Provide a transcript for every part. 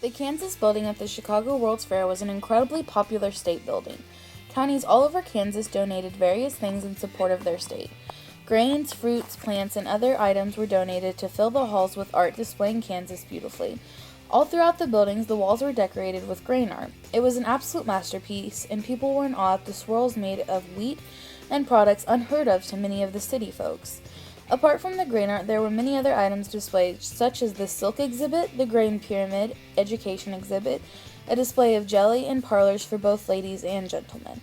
The Kansas building at the Chicago World's Fair was an incredibly popular state building. Counties all over Kansas donated various things in support of their state. Grains, fruits, plants, and other items were donated to fill the halls with art displaying Kansas beautifully. All throughout the buildings, the walls were decorated with grain art. It was an absolute masterpiece, and people were in awe at the swirls made of wheat and products unheard of to many of the city folks. Apart from the grain art, there were many other items displayed, such as the silk exhibit, the grain pyramid, education exhibit, a display of jelly, and parlors for both ladies and gentlemen.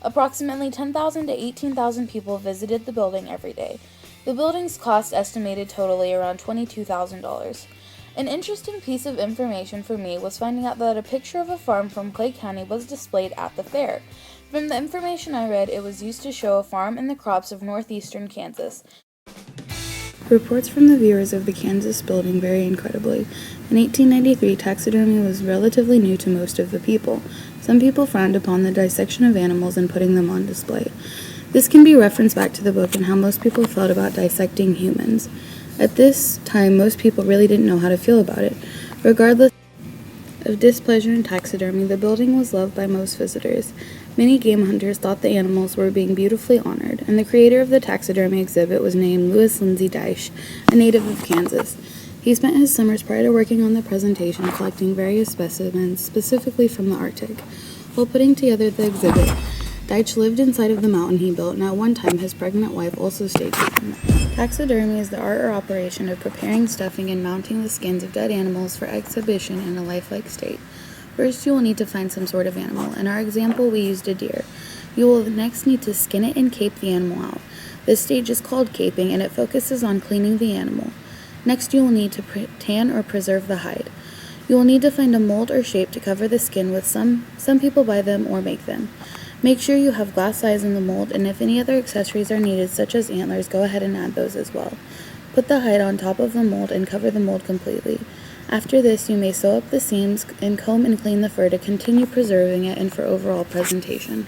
Approximately 10,000 to 18,000 people visited the building every day. The building's cost estimated totally around $22,000. An interesting piece of information for me was finding out that a picture of a farm from Clay County was displayed at the fair. From the information I read, it was used to show a farm and the crops of northeastern Kansas. Reports from the viewers of the Kansas building vary incredibly. In 1893, taxidermy was relatively new to most of the people. Some people frowned upon the dissection of animals and putting them on display. This can be referenced back to the book and how most people felt about dissecting humans. At this time, most people really didn't know how to feel about it. Regardless of displeasure in taxidermy, the building was loved by most visitors. Many game hunters thought the animals were being beautifully honored, and the creator of the taxidermy exhibit was named Louis Lindsay Dyche, a native of Kansas. He spent his summers prior to working on the presentation collecting various specimens, specifically from the Arctic. While putting together the exhibit, Dyche lived inside of the mountain he built, and at one time his pregnant wife also stayed with him. Taxidermy is the art or operation of preparing, stuffing, and mounting the skins of dead animals for exhibition in a lifelike state. First, you will need to find some sort of animal. In our example, we used a deer. You will next need to skin it and cape the animal out. This stage is called caping, and it focuses on cleaning the animal. Next, you will need to tan or preserve the hide. You will need to find a mold or shape to cover the skin with. Some people buy them or make them. Make sure you have glass eyes in the mold, and if any other accessories are needed, such as antlers, go ahead and add those as well. Put the hide on top of the mold and cover the mold completely. After this, you may sew up the seams and comb and clean the fur to continue preserving it and for overall presentation.